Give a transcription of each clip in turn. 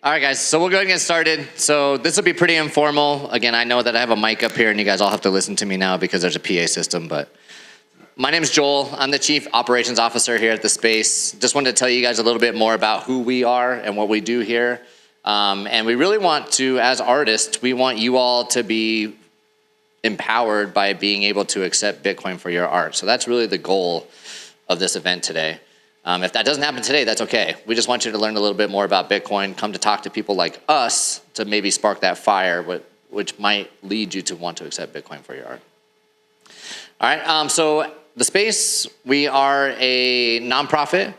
All right, guys, so we'll go ahead and get started. So this will be pretty informal. Again, I know that I have a mic up here and you guys all have to listen to me now because there's a PA system, but my name is Joel. I'm the Chief Operations Officer here at the Space. Just wanted to tell you guys a little bit more about who we are and what we do here. And we really want to, as artists, we want you all to be empowered by being able to accept Bitcoin for your art. So that's really the goal of this event today. If that doesn't happen today, that's okay. We just want you to learn a little bit more about Bitcoin, come to talk to people like us to maybe spark that fire, which might lead you to want to accept Bitcoin for your art. All right, so the Space, we are a nonprofit.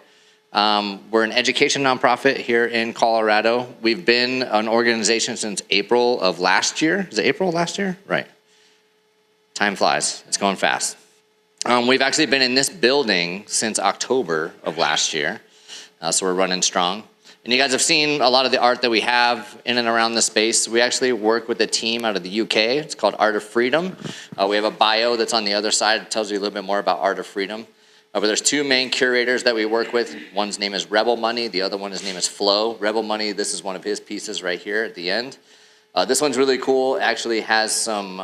We're an education nonprofit here in Colorado. We've been an organization since April of last year. Is it April last year? Right. Time flies. It's going fast. We've actually been in this building since October of last year, so we're running strong. And you guys have seen a lot of the art that we have in and around the Space. We actually work with a team out of the UK. It's called Art of Freedom. We have a bio that's on the other side. It tells you a little bit more about Art of Freedom. But there's two main curators that we work with. One's name is Rebel Money. The other one, his name is Flo. Rebel Money, this is one of his pieces right here at the end. This one's really cool. It actually has some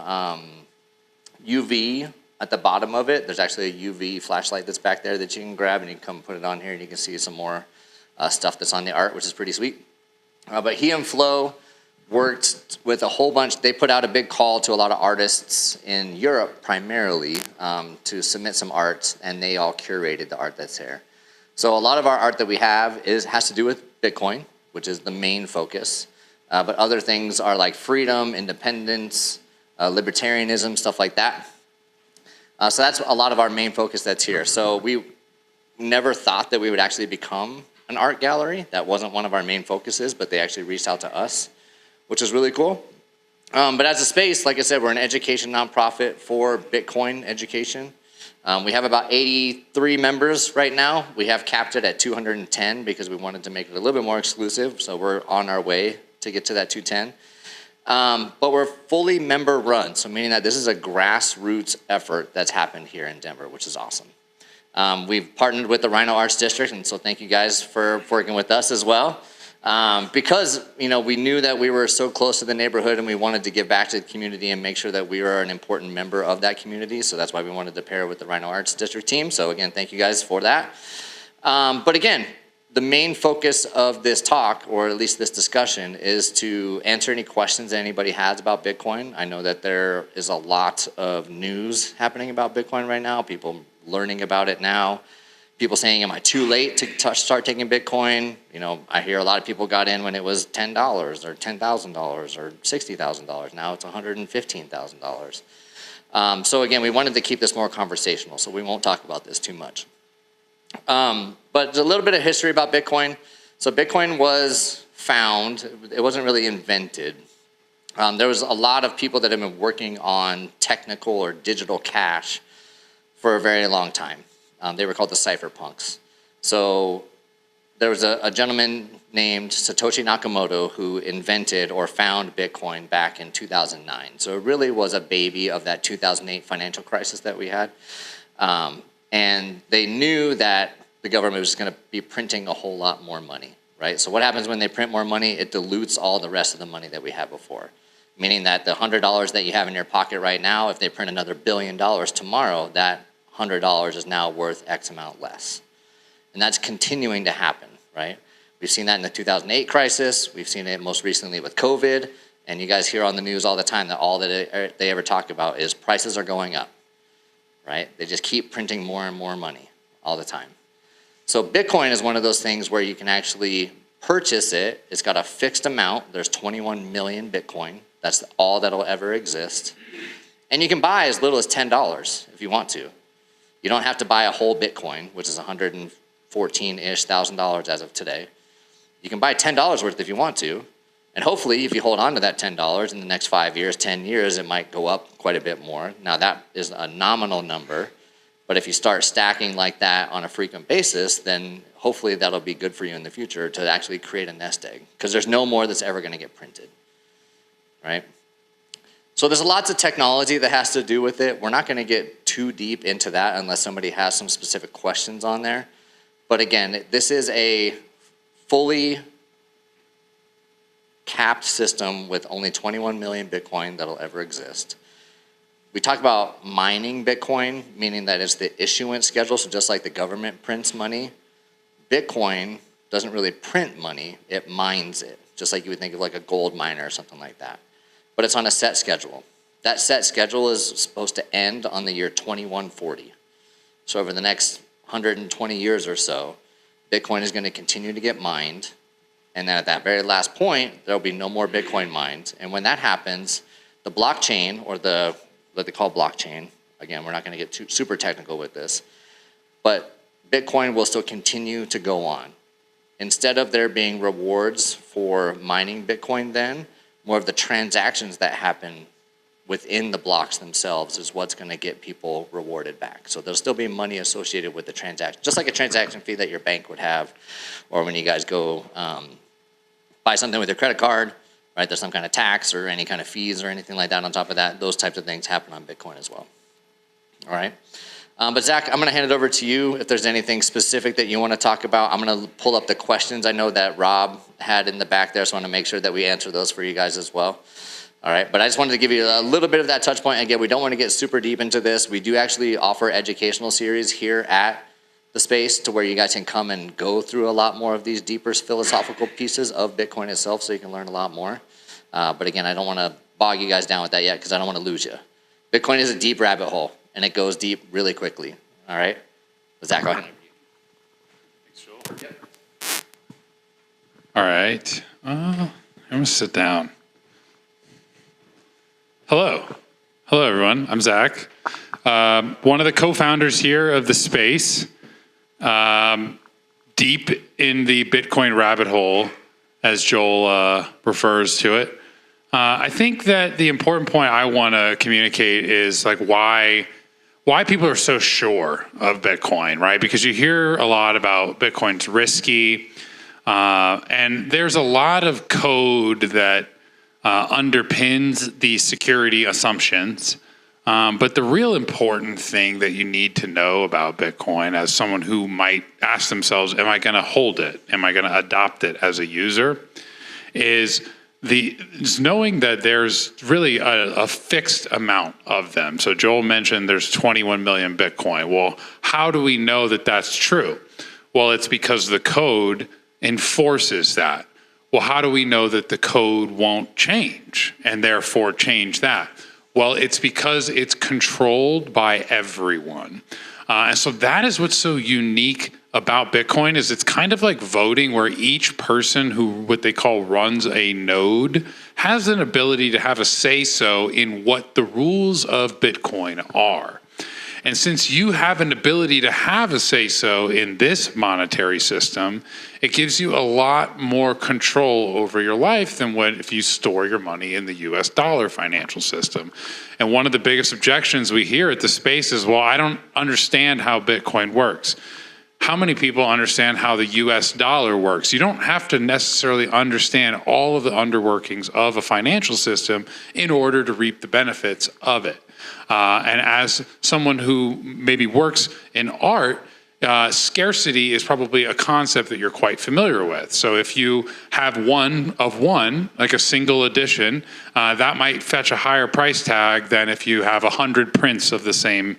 UV at the bottom of it. There's actually a UV flashlight that's back there that you can grab and you can come put it on here and you can see some more stuff that's on the art, which is pretty sweet. But he and Flo worked with a whole bunch. They put out a big call to a lot of artists in Europe primarily to submit some art, and they all curated the art that's here. So a lot of our art that we have has to do with Bitcoin, which is the main focus. But other things are like freedom, independence, libertarianism, stuff like that. So that's a lot of our main focus that's here. So we never thought that we would actually become an art gallery. That wasn't one of our main focuses, but they actually reached out to us, which is really cool. But as a Space, like I said, we're an education nonprofit for Bitcoin education. We have about 83 members right now. We have capped it at 210 because we wanted to make it a little bit more exclusive. So we're on our way to get to that 210. But we're fully member run, so meaning that this is a grassroots effort that's happened here in Denver, which is awesome. We've partnered with the Rhino Arts District, and so thank you guys for working with us as well. Because we knew that we were so close to the neighborhood and we wanted to give back to the community and make sure that we were an important member of that community, so that's why we wanted to pair with the Rhino Arts District team. So again, thank you guys for that. But again, the main focus of this talk, or at least this discussion, is to answer any questions that anybody has about Bitcoin. I know that there is a lot of news happening about Bitcoin right now, people learning about it now, people saying, am I too late to start taking Bitcoin? I hear a lot of people got in when it was $10 or $10,000 or $60,000. Now it's $115,000. So again, we wanted to keep this more conversational, so we won't talk about this too much. But a little bit of history about Bitcoin. So Bitcoin was found, it wasn't really invented. There was a lot of people that have been working on technical or digital cash for a very long time. They were called the cypherpunks. So there was a gentleman named Satoshi Nakamoto who invented or found Bitcoin back in 2009. So it really was a baby of that 2008 financial crisis that we had. And they knew that the government was going to be printing a whole lot more money, right? So what happens when they print more money? It dilutes all the rest of the money that we had before. Meaning that the $100 that you have in your pocket right now, if they print another $1 billion tomorrow, that $100 is now worth X amount less. And that's continuing to happen, right? We've seen that in the 2008 crisis. We've seen it most recently with COVID. And you guys hear on the news all the time that all that they ever talk about is prices are going up. Right? They just keep printing more and more money all the time. So Bitcoin is one of those things where you can actually purchase it. It's got a fixed amount. There's 21 million Bitcoin. That's all that'll ever exist. And you can buy as little as $10 if you want to. You don't have to buy a whole Bitcoin, which is $114-ish thousand as of today. You can buy $10 worth if you want to. And hopefully, if you hold on to that $10 in the next 5 years, 10 years, it might go up quite a bit more. Now, that is a nominal number. But if you start stacking like that on a frequent basis, then hopefully that'll be good for you in the future to actually create a nest egg. Because there's no more that's ever going to get printed, right? So there's lots of technology that has to do with it. We're not going to get too deep into that unless somebody has some specific questions on there. But again, this is a fully capped system with only 21 million Bitcoin that'll ever exist. We talk about mining Bitcoin, meaning that it's the issuance schedule. So just like the government prints money, Bitcoin doesn't really print money, it mines it. Just like you would think of like a gold miner or something like that. But it's on a set schedule. That set schedule is supposed to end on the year 2140. So over the next 120 years or so, Bitcoin is going to continue to get mined. And then at that very last point, there'll be no more Bitcoin mined. And when that happens, the blockchain, or what they call blockchain, again, we're not going to get too super technical with this, but Bitcoin will still continue to go on. Instead of there being rewards for mining Bitcoin then, more of the transactions that happen within the blocks themselves is what's going to get people rewarded back. So there'll still be money associated with the transaction, just like a transaction fee that your bank would have, or when you guys go buy something with your credit card, right? There's some kind of tax or any kind of fees or anything like that on top of that. Those types of things happen on Bitcoin as well. All right. But Zach, I'm going to hand it over to you. If there's anything specific that you want to talk about, I'm going to pull up the questions I know that Rob had in the back there, so I want to make sure that we answer those for you guys as well. All right, but I just wanted to give you a little bit of that touch point. Again, we don't want to get super deep into this. We do actually offer educational series here at the space to where you guys can come and go through a lot more of these deeper philosophical pieces of Bitcoin itself, so you can learn a lot more. But again, I don't want to bog you guys down with that yet because I don't want to lose you. Bitcoin is a deep rabbit hole, and it goes deep really quickly. All right? But Zach, go ahead. Thanks, Joel. Yep. All right. I'm going to sit down. Hello. Hello, everyone. I'm Zach. One of the co-founders here of the space. Deep in the Bitcoin rabbit hole, as Joel refers to it. I think that the important point I want to communicate is like why people are so sure of Bitcoin, right? Because you hear a lot about Bitcoin's risky, and there's a lot of code that underpins the security assumptions. But the real important thing that you need to know about Bitcoin as someone who might ask themselves, am I going to hold it? Am I going to adopt it as a user? Is knowing that there's really a fixed amount of them. So Joel mentioned there's 21 million Bitcoin. Well, how do we know that that's true? Well, it's because the code enforces that. Well, how do we know that the code won't change and therefore change that? Well, it's because it's controlled by everyone. And so that is what's so unique about Bitcoin is it's kind of like voting where each person who what they call runs a node has an ability to have a say-so in what the rules of Bitcoin are. And since you have an ability to have a say-so in this monetary system, it gives you a lot more control over your life than what if you store your money in the US dollar financial system. And one of the biggest objections we hear at the space is, well, I don't understand how Bitcoin works. How many people understand how the US dollar works? You don't have to necessarily understand all of the underworkings of a financial system in order to reap the benefits of it. And as someone who maybe works in art, scarcity is probably a concept that you're quite familiar with. So if you have one of one, like a single edition, that might fetch a higher price tag than if you have 100 prints of the same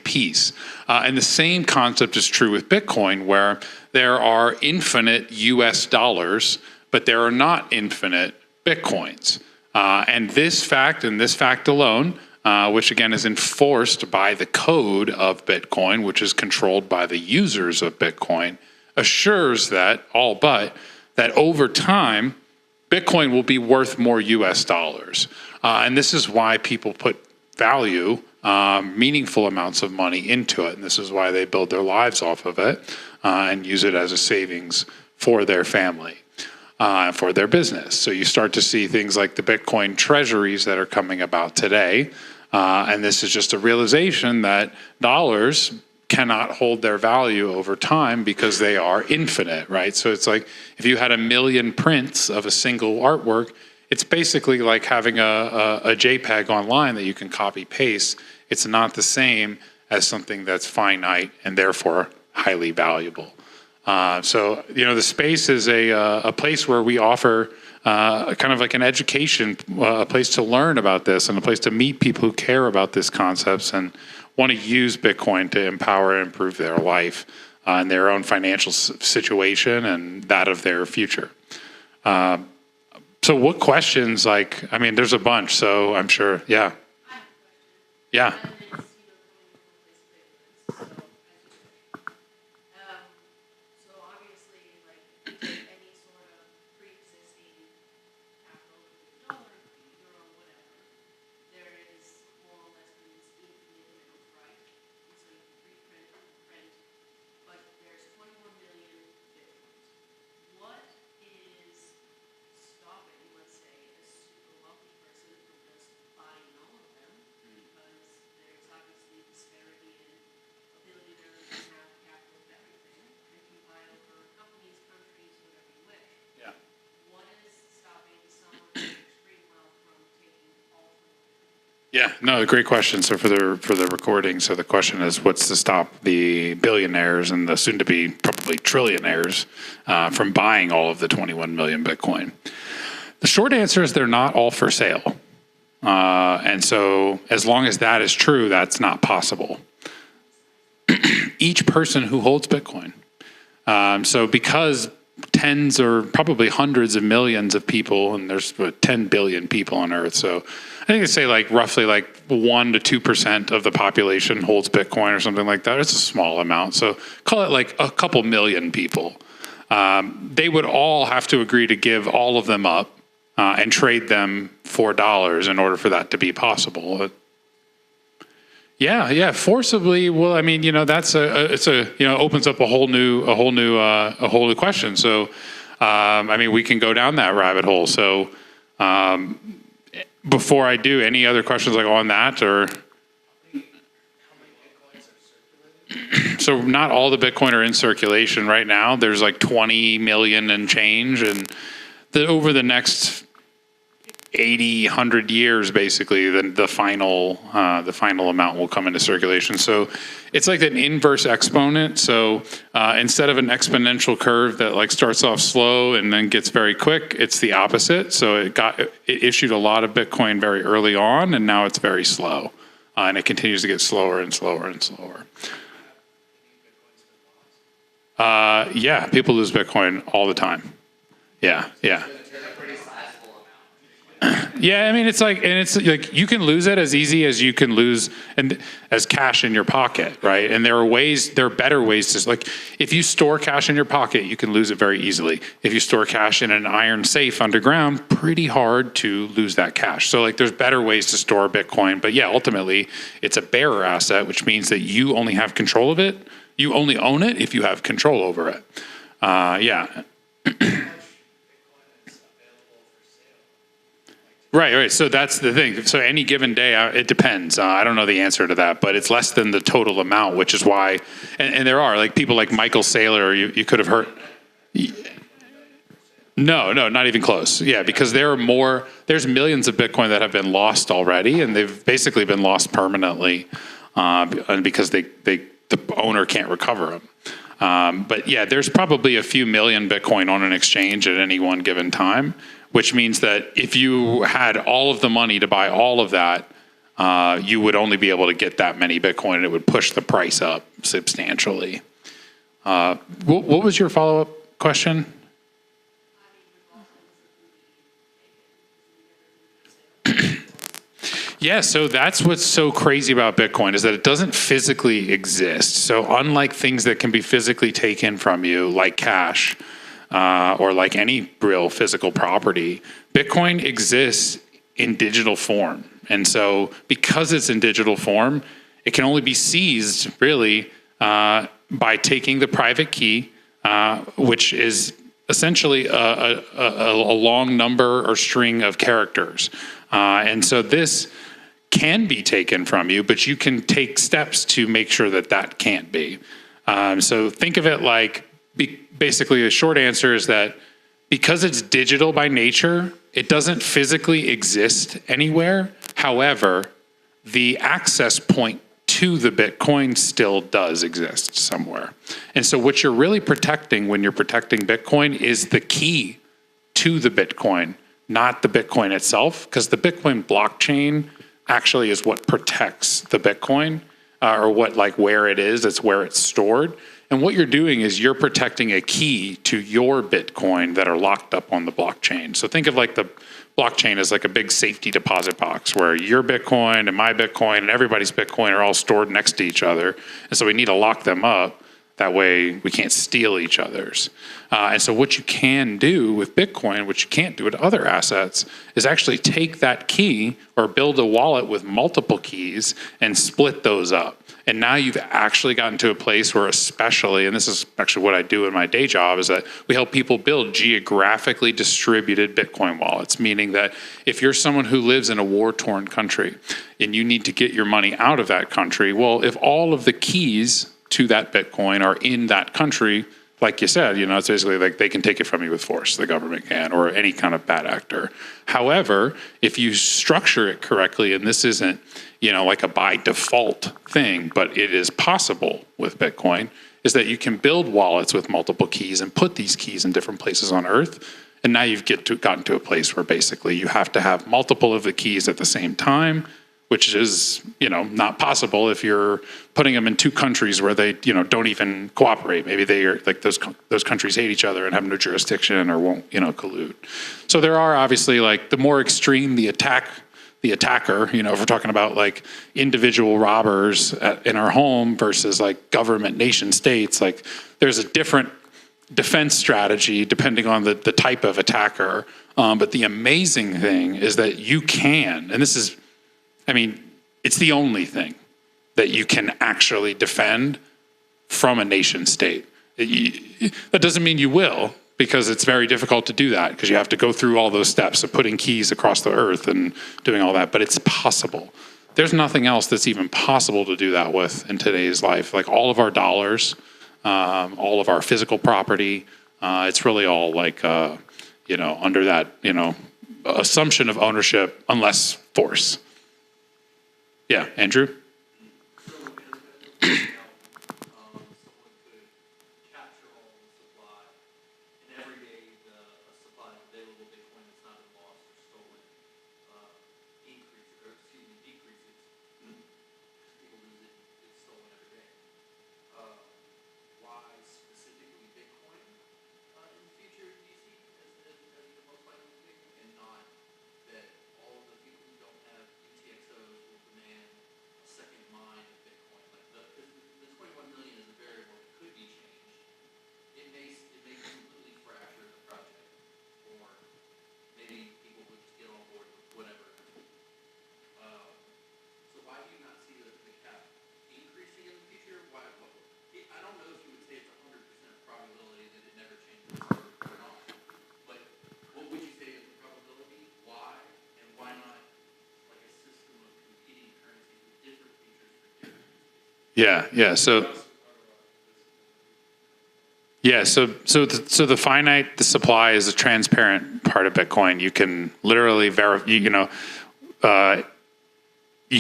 piece. And the same concept is true with Bitcoin, where there are infinite US dollars, but there are not infinite Bitcoins. And this fact alone, which again is enforced by the code of Bitcoin, which is controlled by the users of Bitcoin, assures that that over time, Bitcoin will be worth more US dollars. And this is why people put value, meaningful amounts of money into it. And this is why they build their lives off of it and use it as a savings for their family. For their business. So you start to see things like the Bitcoin treasuries that are coming about today. And this is just a realization that dollars cannot hold their value over time because they are infinite, right? So it's like if you had 1 million prints of a single artwork, it's basically like having a JPEG online that you can copy paste. It's not the same as something that's finite and therefore highly valuable. So, the space is a place where we offer kind of like an education, a place to learn about this and a place to meet people who care about these concepts and want to use Bitcoin to empower and improve their life and their own financial situation and that of their future. So what questions, there's a bunch, so I'm sure, yeah. Yeah. Yeah, no, great question. So for the recording, so the question is, what's to stop the billionaires and the soon-to-be probably trillionaires from buying all of the 21 million Bitcoin? The short answer is they're not all for sale. And so as long as that is true, that's not possible. Each person who holds Bitcoin. So because tens or probably hundreds of millions of people, and there's 10 billion people on Earth. So I think they say roughly 1 to 2% of the population holds Bitcoin or something like that. It's a small amount. So call it a couple million people. They would all have to agree to give all of them up and trade them for dollars in order for that to be possible. Yeah, forcibly. Well, that's opens up a whole new question. So, we can go down that rabbit hole. So, before I do, any other questions on that or? So not all the Bitcoin are in circulation right now. There's 20 million and change, and over the next 80, 100 years, basically, the final amount will come into circulation. So it's like an inverse exponent. So instead of an exponential curve that starts off slow and then gets very quick, it's the opposite. So it issued a lot of Bitcoin very early on, and now it's very slow, and it continues to get slower and slower and slower. Yeah, people lose Bitcoin all the time. Yeah. Yeah, it's you can lose it as easy as you can lose as cash in your pocket, right? And there are better ways to, if you store cash in your pocket, you can lose it very easily. If you store cash in an iron safe underground, pretty hard to lose that cash. So there's better ways to store Bitcoin, but yeah, ultimately it's a bearer asset, which means that you only have control of it. You only own it if you have control over it. Yeah. Right. So that's the thing. So any given day, it depends. I don't know the answer to that, but it's less than the total amount, which is why. And there are people like Michael Saylor. You could have heard. No, not even close. Yeah, because there's millions of Bitcoin that have been lost already, and they've basically been lost permanently, and because the owner can't recover them. But yeah, there's probably a few million Bitcoin on an exchange at any one given time, which means that if you had all of the money to buy all of that, you would only be able to get that many Bitcoin, and it would push the price up substantially. What was your follow-up question? Yeah, so that's what's so crazy about Bitcoin is that it doesn't physically exist. So unlike things that can be physically taken from you, like cash, or like any real physical property, Bitcoin exists in digital form. And so because it's in digital form, it can only be seized really by taking the private key, which is essentially a long number or string of characters. And so this can be taken from you, but you can take steps to make sure that can't be. So think of it like, basically the short answer is that because it's digital by nature, it doesn't physically exist anywhere. However, the access point to the Bitcoin still does exist somewhere. And so what you're really protecting when you're protecting Bitcoin is the key to the Bitcoin, not the Bitcoin itself, because the Bitcoin blockchain actually is what protects the Bitcoin, or what, like, where it is, it's where it's stored. And what you're doing is you're protecting a key to your Bitcoin that are locked up on the blockchain. So think of like the blockchain as like a big safety deposit box where your Bitcoin and my Bitcoin and everybody's Bitcoin are all stored next to each other. And so we need to lock them up. That way we can't steal each other's. And so what you can do with Bitcoin, which you can't do with other assets, is actually take that key or build a wallet with multiple keys and split those up. And now you've actually gotten to a place where, especially, and this is actually what I do in my day job, is that we help people build geographically distributed Bitcoin wallets, meaning that if you're someone who lives in a war-torn country and you need to get your money out of that country, well, if all of the keys to that Bitcoin are in that country, like you said, it's basically like they can take it from you with force, the government can, or any kind of bad actor. However, if you structure it correctly, and this isn't, like a by default thing, but it is possible with Bitcoin, is that you can build wallets with multiple keys and put these keys in different places on Earth. And now you've gotten to a place where basically you have to have multiple of the keys at the same time, which is, not possible if you're putting them in two countries where they, don't even cooperate. Maybe they are like those countries hate each other and have no jurisdiction or won't, collude. So there are obviously, like, the more extreme the attacker, if we're talking about like individual robbers in our home versus like government nation states, like there's a different defense strategy depending on the type of attacker. But the amazing thing is that you can, and this is, it's the only thing that you can actually defend from a nation state. That doesn't mean you will, because it's very difficult to do that, because you have to go through all those steps of putting keys across the earth and doing all that, but it's possible. There's nothing else that's even possible to do that with in today's life. Like all of our dollars, all of our physical property, it's really all like, under that, assumption of ownership unless force. Yeah, Andrew? Yeah. So the finite, the supply is a transparent part of Bitcoin. You can literally verify. You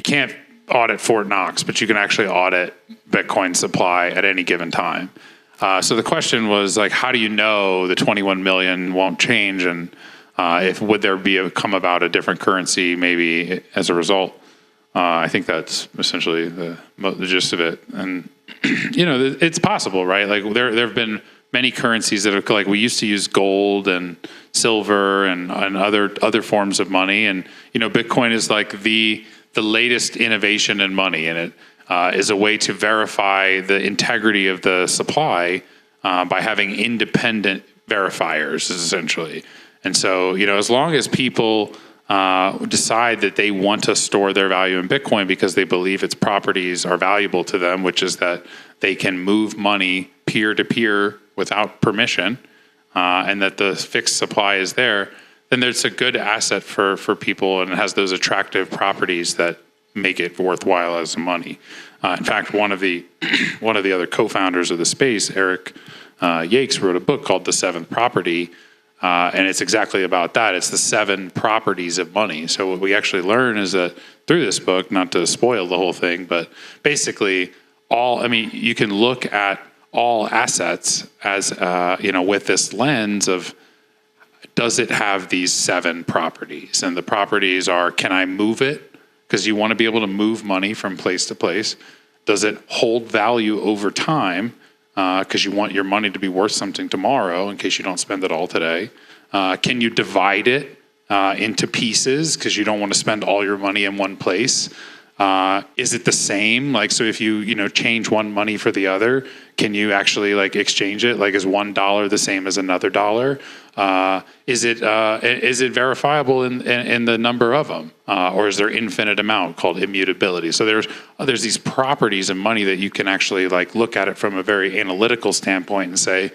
can't audit Fort Knox, but you can actually audit Bitcoin supply at any given time. So the question was like, how do you know the 21 million won't change, and would there come about a different currency maybe as a result? I think that's essentially the gist of it. And, it's possible, right? Like there have been many currencies that are like, we used to use gold and silver and other forms of money. And, Bitcoin is like the latest innovation in money. And it is a way to verify the integrity of the supply by having independent verifiers, essentially. And so, as long as people decide that they want to store their value in Bitcoin because they believe its properties are valuable to them, which is that they can move money peer-to-peer without permission, and that the fixed supply is there, then there's a good asset for people, and it has those attractive properties that make it worthwhile as money. In fact, one of the other co-founders of the space, Eric Yakes, wrote a book called The Seventh Property, And it's exactly about that. It's the 7 properties of money. So what we actually learn is that through this book, not to spoil the whole thing, but basically you can look at all assets as, with this lens of, does it have these 7 properties? And the properties are, can I move it? Because you want to be able to move money from place to place. Does it hold value over time? Because you want your money to be worth something tomorrow in case you don't spend it all today. Can you divide it into pieces because you don't want to spend all your money in one place? Is it the same? Like, so if you change one money for the other, can you actually like exchange it? Like, is $1 the same as another dollar? Is it verifiable in the number of them, or is there infinite amount called immutability? So there's these properties of money that you can actually like look at it from a very analytical standpoint and say,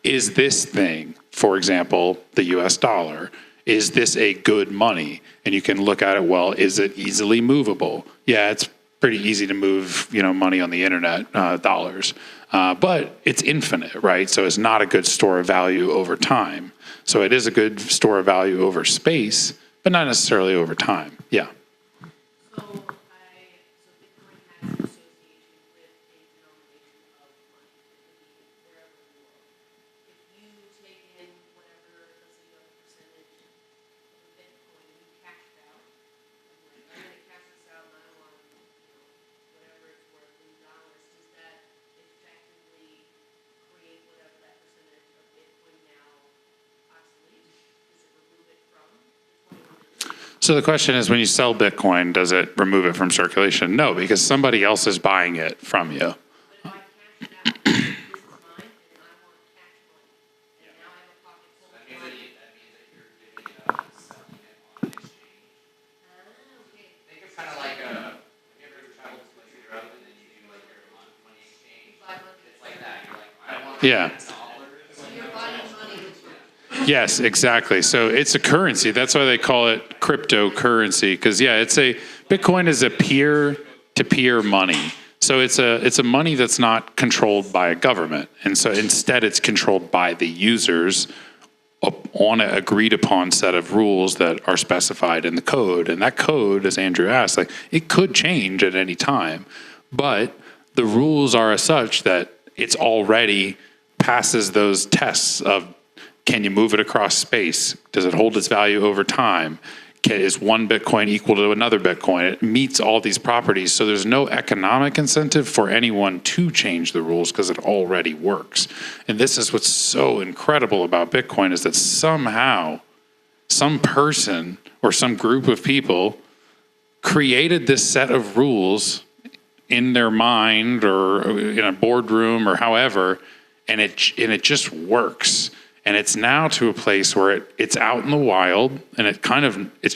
is this thing, for example, the U.S. dollar, is this a good money? And you can look at it, well, is it easily movable? Yeah, it's pretty easy to move, money on the internet, dollars. But it's infinite, right? So it's not a good store of value over time. So it is a good store of value over space, but not necessarily over time. Yeah. So Bitcoin has an association with a denomination of money. It could be wherever in the world. If you take in whatever, let's say you have a percentage of Bitcoin and you cash it out, I'm going to cash this out and I want, whatever it's worth in dollars, does that effectively create whatever that percentage of Bitcoin now obsolete? Does it remove it from the 21 million? So the question is, when you sell Bitcoin, does it remove it from circulation? No, because somebody else is buying it from you. But if I cash it out, this is mine, and I want cash money, and now I have a pocket full of money. That means that you're giving it up and selling it on an exchange. Okay. Think of kind of like have you ever traveled to like Europe and then you do like your money exchange? It's like that. You're like, I want Yeah. dollars. So you're buying money with your Yes, exactly. So it's a currency. That's why they call it cryptocurrency. Because Bitcoin is a peer-to-peer money. So it's a money that's not controlled by a government, and so instead it's controlled by the users on an agreed upon set of rules that are specified in the code. And that code, as Andrew asked, like it could change at any time, but the rules are as such that it's already passes those tests of, can you move it across space? Does it hold its value over time? Is one Bitcoin equal to another Bitcoin? It meets all these properties. So there's no economic incentive for anyone to change the rules because it already works. And this is what's so incredible about Bitcoin, is that somehow some person or some group of people created this set of rules in their mind or in a boardroom or however, and it just works. And it's now to a place where it's out in the wild, and it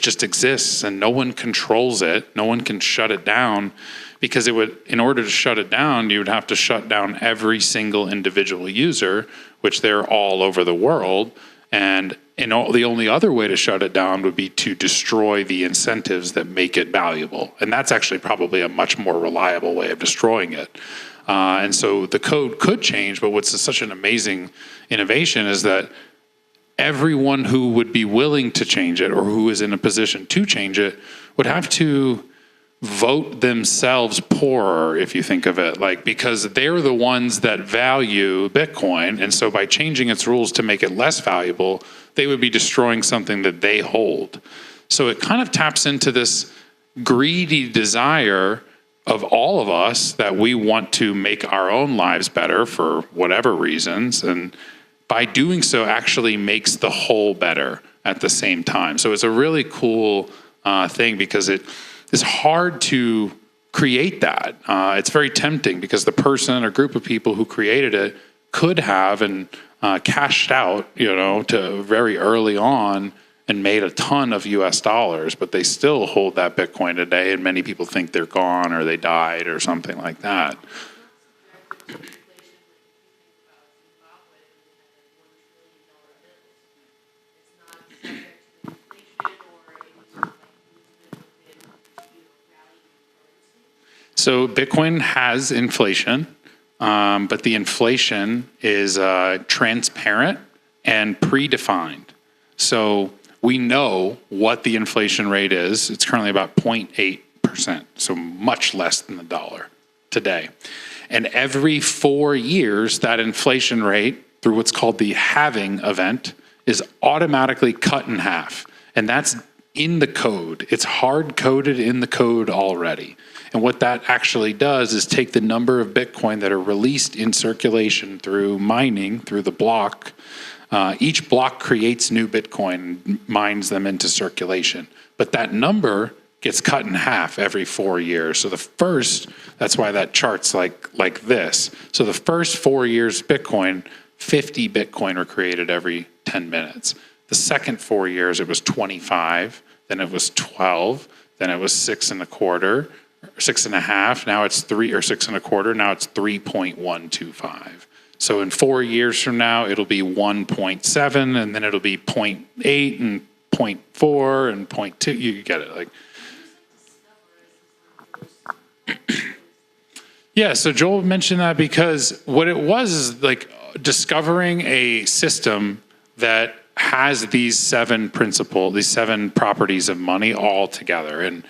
just exists, and no one controls it. No one can shut it down, because in order to shut it down, you would have to shut down every single individual user, which they're all over the world. And the only other way to shut it down would be to destroy the incentives that make it valuable. And that's actually probably a much more reliable way of destroying it. And so the code could change, but what's such an amazing innovation is that everyone who would be willing to change it, or who is in a position to change it, would have to vote themselves poorer, if you think of it, like, because they're the ones that value Bitcoin. And so by changing its rules to make it less valuable, they would be destroying something that they hold. So it kind of taps into this greedy desire of all of us that we want to make our own lives better for whatever reasons. And by doing so actually makes the whole better at the same time. So it's a really cool thing, because it is hard to create that. It's very tempting, because the person or group of people who created it could have and cashed out, to very early on and made a ton of US dollars, but they still hold that Bitcoin today, and many people think they're gone or they died or something like that. So Bitcoin has inflation, but the inflation is transparent and predefined. So we know what the inflation rate is. It's currently about 0.8%, so much less than the dollar today. And every 4 years, that inflation rate, through what's called the halving event, is automatically cut in half. And that's in the code. It's hard coded in the code already. And what that actually does is take the number of Bitcoin that are released in circulation through mining, through the block. Each block creates new Bitcoin, mines them into circulation. But that number gets cut in half every 4 years. So that's why that chart's like this. So the first 4 years Bitcoin, 50 Bitcoin were created every 10 minutes. The second 4 years, it was 25, then it was 12, then it was 6.25, 6.5, now it's 3 or 6.25, now it's 3.125. So in 4 years from now, it'll be 1.7, and then it'll be 0.8 and 0.4 and 0.2. You get it. Like, yeah, so Joel mentioned that because what it was is like discovering a system that has these seven properties of money all together. And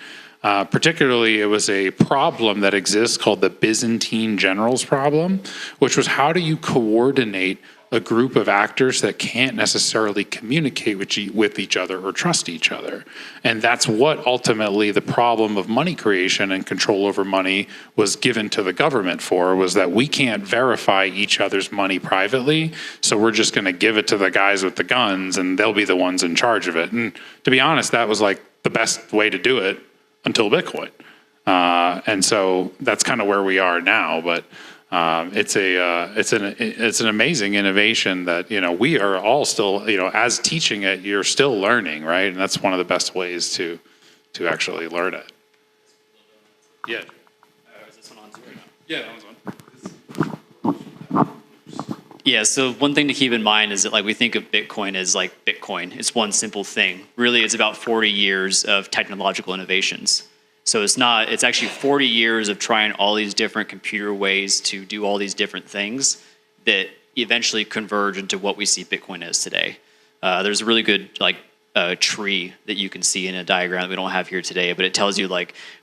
particularly, it was a problem that exists called the Byzantine generals problem, which was how do you coordinate a group of actors that can't necessarily communicate with each other or trust each other. And that's what ultimately the problem of money creation and control over money was given to the government for, was that we can't verify each other's money privately, so we're just going to give it to the guys with the guns and they'll be the ones in charge of it. And to be honest, that was like the best way to do it until Bitcoin. And so that's kind of where we are now, but it's an amazing innovation that, we are all still, as teaching it, you're still learning, right? And that's one of the best ways to actually learn it. Yeah. Is this one on too or no? Yeah, that one's on. Yeah, so one thing to keep in mind is that we think of Bitcoin as like Bitcoin. It's one simple thing. Really, it's about 40 years of technological innovations. So it's actually 40 years of trying all these different computer ways to do all these different things that eventually converge into what we see Bitcoin as today. There's a really good tree that you can see in a diagram that we don't have here today, but it tells you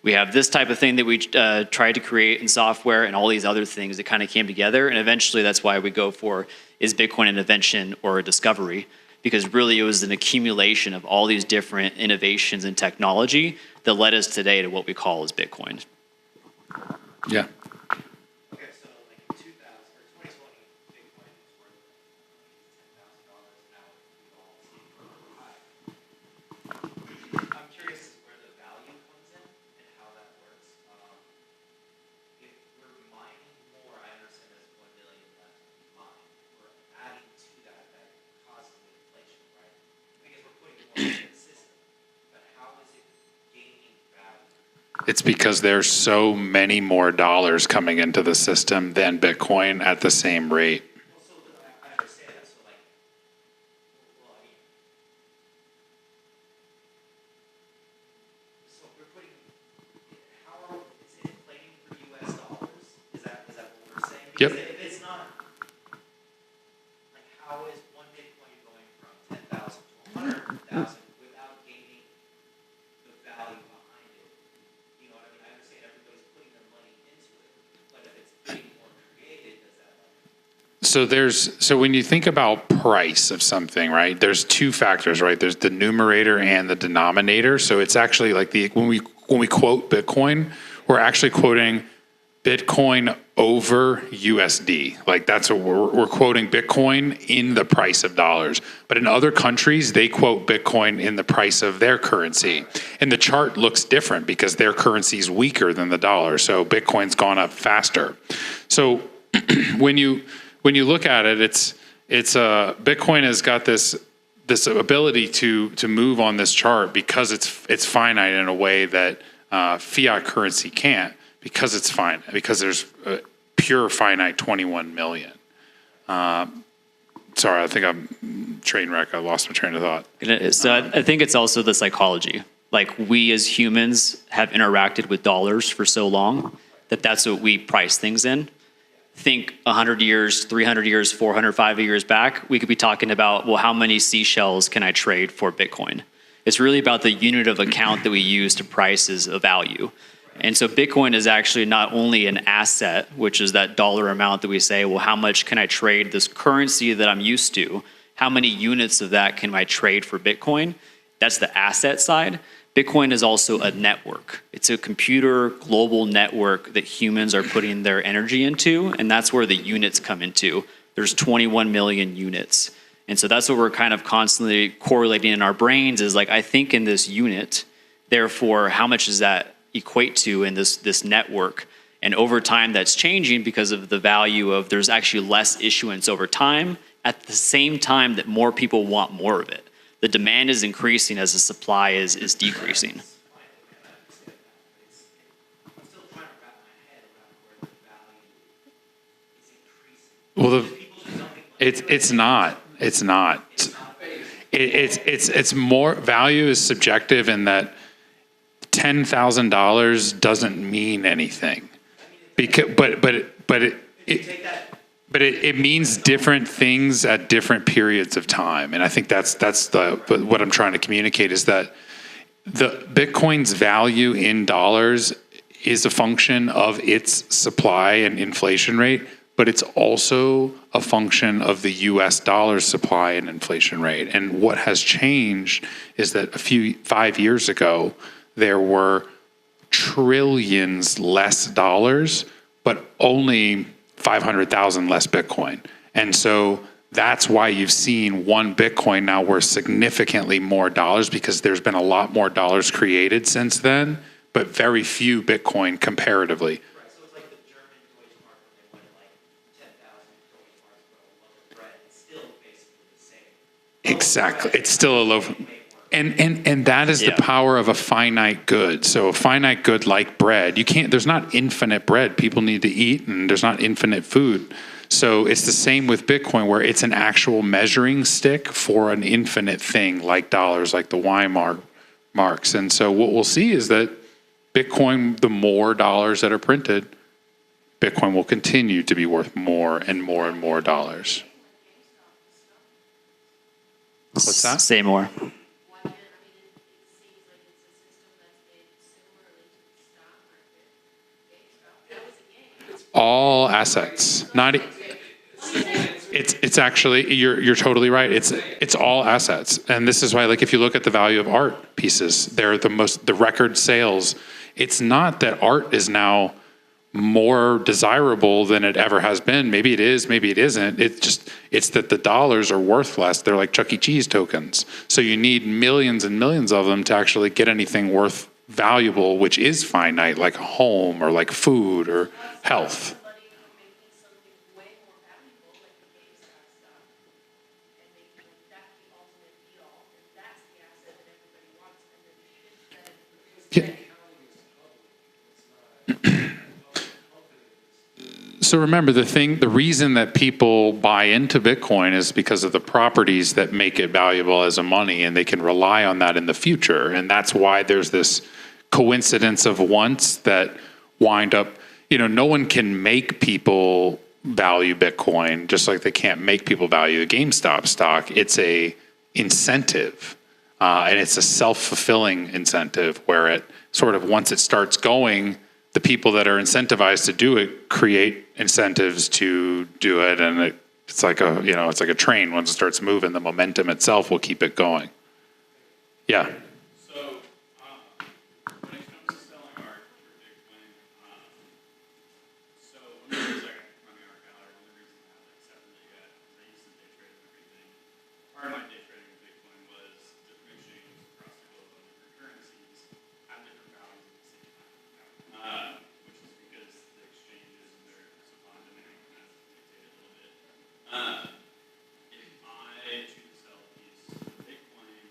we have this type of thing that we tried to create in software and all these other things that kind of came together. And eventually that's why we go for, is Bitcoin an invention or a discovery? Because really it was an accumulation of all these different innovations in technology that led us today to what we call as Bitcoin. Yeah. Okay, so in 2020, Bitcoin was worth $10,000 now. We've all seen it high. I'm curious where the value comes in and how that works. If we're mining more, I understand there's 1 million left to be mined. We're adding to that causes the inflation, right? Because we're putting more into the system. But how is it gaining value? It's because there's so many more dollars coming into the system than Bitcoin at the same rate. Well, so I understand that. So, well, I mean, so we're putting, how is it inflating for U.S. dollars? Is that what we're saying? Yep. Because if it's not, how is one Bitcoin going from 10,000 to 100,000 without gaining the value behind it? You know what I mean? I understand everybody's putting their money into it, but if it's being more created, does that So when you think about price of something, right? There's two factors, right? There's the numerator and the denominator. So it's actually like when we quote Bitcoin, we're actually quoting Bitcoin over USD. Like that's what we're quoting Bitcoin in the price of dollars. But in other countries, they quote Bitcoin in the price of their currency. And the chart looks different because their currency is weaker than the dollar. So Bitcoin's gone up faster. So when you look at it, it's Bitcoin has got this ability to move on this chart because it's finite in a way that fiat currency can't, because it's finite, because there's a pure finite 21 million. Sorry, I think I'm train wreck. I lost my train of thought. So I think it's also the psychology. We as humans have interacted with dollars for so long that that's what we price things in. think 100 years, 300 years, 400, 500 years back, we could be talking about, well, how many seashells can I trade for Bitcoin? It's really about the unit of account that we use to price as a value. And so Bitcoin is actually not only an asset, which is that dollar amount that we say, well, how much can I trade this currency that I'm used to? How many units of that can I trade for Bitcoin? That's the asset side. Bitcoin is also a network. It's a computer global network that humans are putting their energy into, and that's where the units come into. There's 21 million units. And so that's what we're kind of constantly correlating in our brains is like, I think in this unit, therefore, how much does that equate to in this network? And over time, that's changing because of the value of there's actually less issuance over time at the same time that more people want more of it. The demand is increasing as the supply is decreasing. I'm still trying to wrap my head around where the value is increasing. Well, it's not. It's not. It's more value is subjective in that $10,000 doesn't mean anything, because it means different things at different periods of time, and I think that's what I'm trying to communicate is that the Bitcoin's value in dollars is a function of its supply and inflation rate, but it's also a function of the US dollar supply and inflation rate. And what has changed is that 5 years ago, there were trillions less dollars, but only 500,000 less Bitcoin. And so that's why you've seen one Bitcoin now worth significantly more dollars, because there's been a lot more dollars created since then, but very few Bitcoin comparatively. Right, so it's like the German Deutschmark when they went like 10,000 Deutschmarks for a loaf of bread. It's still basically the same. Exactly. It's still a loaf. And that is the Yeah. power of a finite good. So a finite good like bread, there's not infinite bread. People need to eat, and there's not infinite food. So it's the same with Bitcoin, where it's an actual measuring stick for an infinite thing like dollars, like the Weimar marks. And so what we'll see is that Bitcoin, the more dollars that are printed, Bitcoin will continue to be worth more and more and more dollars. What's that? Say more. Why can't, I mean, it seems like it's a system that's been similarly to the stock market. GameStop, that was a game. All assets, not. It's actually you're totally right. It's all assets, and this is why, like, if you look at the value of art pieces, they're the record sales. It's not that art is now more desirable than it ever has been. Maybe it is, maybe it isn't. It's that the dollars are worth less. They're like Chuck E. Cheese tokens. So you need millions and millions of them to actually get anything worth valuable, which is finite, like a home or like food or health. Somebody making something way more valuable, like the GameStop stock, and making that the ultimate be all, and that's the asset that everybody wants, and then shift that. Yeah. So remember, the reason that people buy into Bitcoin is because of the properties that make it valuable as a money, and they can rely on that in the future. And that's why there's this coincidence of wants that wind up, no one can make people value Bitcoin, just like they can't make people value the GameStop stock. It's a incentive, and it's a self-fulfilling incentive where it sort of, once it starts going, the people that are incentivized to do it create incentives to do it, and it's like a train. Once it starts moving, the momentum itself will keep it going. Yeah. So, when it comes to selling art for Bitcoin, so one of the reasons I got run the art gallery, one of the reasons I have like 7 that you got, is I used to day trade and everything. Part of my day trading with Bitcoin was different exchanges across the globe on different currencies have different values at the same time, which is because the exchanges and their supply and demand kind of dictate a little bit. If I choose to sell a piece of Bitcoin,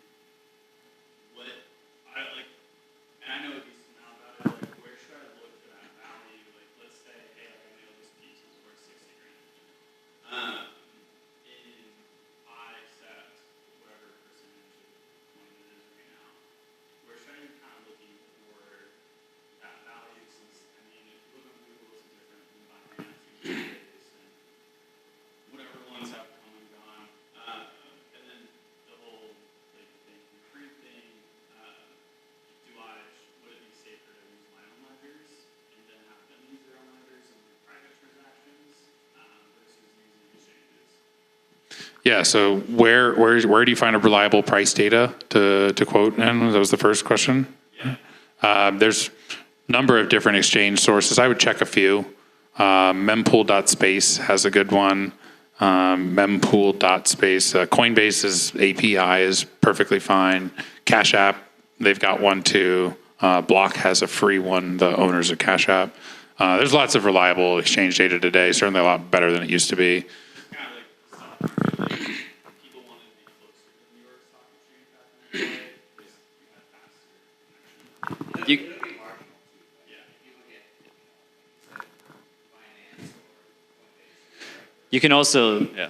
Yeah. So where do you find a reliable price data to quote? And that was the first question. There's a number of different exchange sources. I would check a few. Mempool.space has a good one. Mempool.space. Coinbase's API is perfectly fine. Cash App, they've got one too. Block has a free one, the owners of Cash App. There's lots of reliable exchange data today, certainly a lot better than it used to be. It's kind of like the stock market, like, people wanted to be closer to the New York Stock Exchange back in the day because you had faster connection. You, It'll be marginal too. Yeah. If you look at, like you said, Binance or Coinbase. you can also, yeah.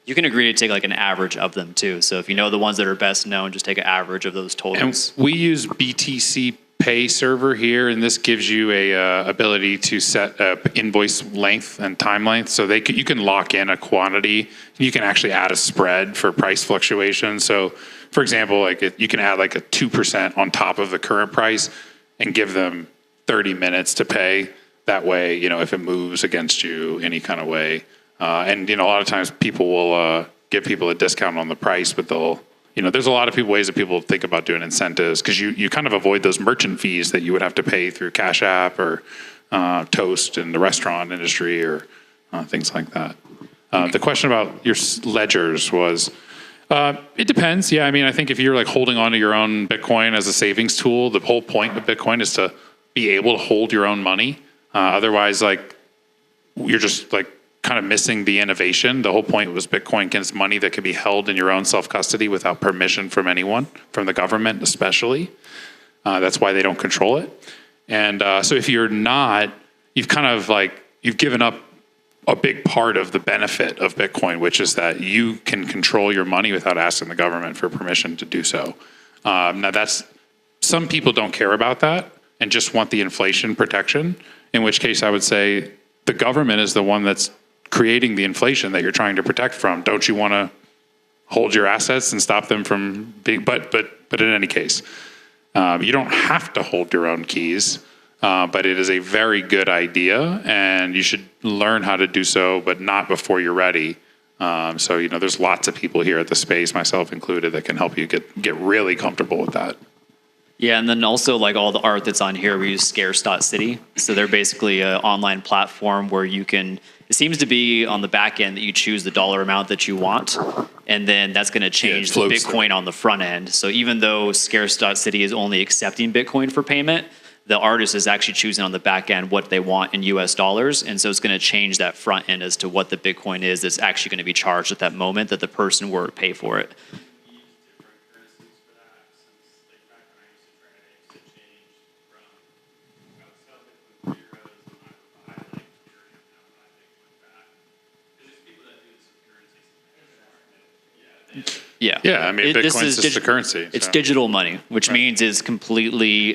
You can agree to take like an average of them too. So if you know the ones that are best known, just take an average of those And totals. we use BTC Pay server here, and this gives you a ability to set invoice length and time length. So you can lock in a quantity. You can actually add a spread for price fluctuation. So, for example, you can add like a 2% on top of the current price and give them 30 minutes to pay. That way, if it moves against you any kind of way, and a lot of times people will give people a discount on the price, but they'll. There's a lot of ways that people think about doing incentives because you kind of avoid those merchant fees that you would have to pay through Cash App or Toast in the restaurant industry or things like that. The question about your ledgers was, it depends. Yeah, I think if you're like holding on to your own Bitcoin as a savings tool, the whole point of Bitcoin is to be able to hold your own money. Otherwise, you're just kind of missing the innovation. The whole point was Bitcoin gets money that can be held in your own self-custody without permission from anyone, from the government especially. That's why they don't control it. And so if you're not, you've kind of you've given up a big part of the benefit of Bitcoin, which is that you can control your money without asking the government for permission to do so. Now some people don't care about that and just want the inflation protection, in which case I would say the government is the one that's creating the inflation that you're trying to protect from. Don't you want to hold your assets and stop them from being, but in any case, you don't have to hold your own keys, but it is a very good idea and you should learn how to do so, but not before you're ready. So, there's lots of people here at the space, myself included, that can help you get really comfortable with that. Yeah, and then also all the art that's on here, we use Scarce.city. So they're basically an online platform where you can, it seems to be on the back end that you choose the dollar amount that you want, and then that's going to change the floats Bitcoin on the front end. So even though Scarce.city is only accepting Bitcoin for payment, the artist is actually choosing on the back end what they want in US dollars. And so it's going to change that front end as to what the Bitcoin is that's actually going to be charged at that moment that the person were to pay for it. We use different currencies for that since back when I used to trade, I used to change from I would sell Bitcoin for euros and I would buy Ethereum and I would buy Bitcoin back. Because there's people that do this with currencies. Yeah. Yeah, This Bitcoin's is just a currency. It's so. digital money, which means it's completely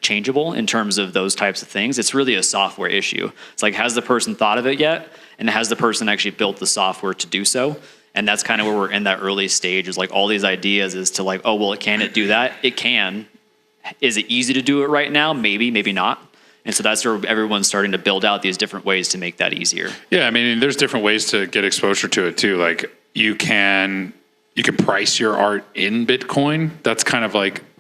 changeable in terms of those types of things. It's really a software issue. It's has the person thought of it yet? And has the person actually built the software to do so? And that's kind of where we're in that early stage is all these ideas is to oh, well, can it do that? It can. Is it easy to do it right now? Maybe, maybe not. And so that's where everyone's starting to build out these different ways to make that easier. Yeah, there's different ways to get exposure to it too. You can price your art in Bitcoin. That's kind of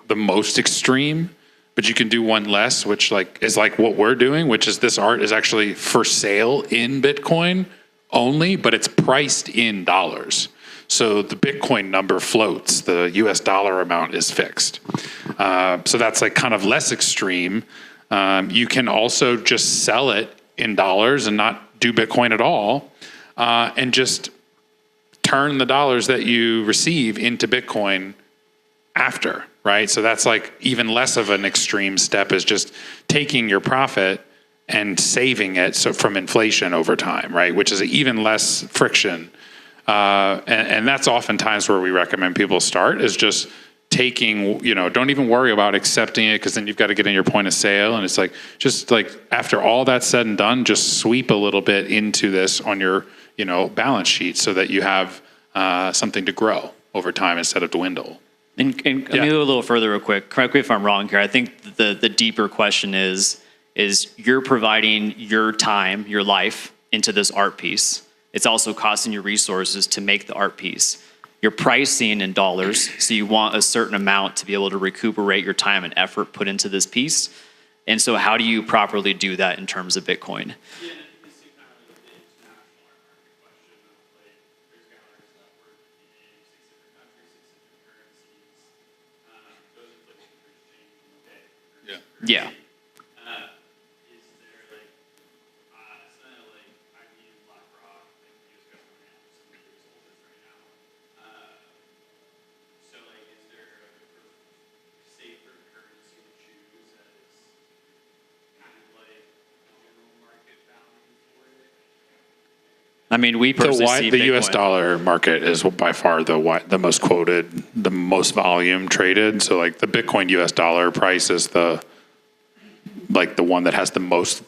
the most extreme, but you can do one less, which is what we're doing, which is this art is actually for sale in Bitcoin only, but it's priced in dollars. So the Bitcoin number floats, the US dollar amount is fixed. So that's kind of less extreme. You can also just sell it in dollars and not do Bitcoin at all, and just turn the dollars that you receive into Bitcoin after, right? So that's even less of an extreme step is just taking your profit and saving it from inflation over time, right? Which is even less friction. And that's oftentimes where we recommend people start is just taking, don't even worry about accepting it because then you've got to get in your point of sale. And it's just after all that's said and done, just sweep a little bit into this on your, balance sheet so that you have something to grow over time instead of dwindle. And let me go a little further real quick. Correct me if I'm wrong here. I think the deeper question is you're providing your time, your life into this art piece. It's also costing you resources to make the art piece. You're pricing in dollars, so you want a certain amount to be able to recuperate your time and effort put into this piece. And so how do you properly do that in terms of Bitcoin? Yeah, and I think this is kind of like the international art market question of like there's galleries that work in 6 different countries, 6 different currencies. Those inflation rates change from day to day. Yeah. Is there like something like I mean BlackRock, like the US government has some of these holders right now. So like is there a safer currency to choose as kind of like a general market value for it? I mean, we personally see The U.S. Bitcoin- dollar market is by far the most quoted, the most volume traded. So like the Bitcoin U.S. dollar price is the one that has the most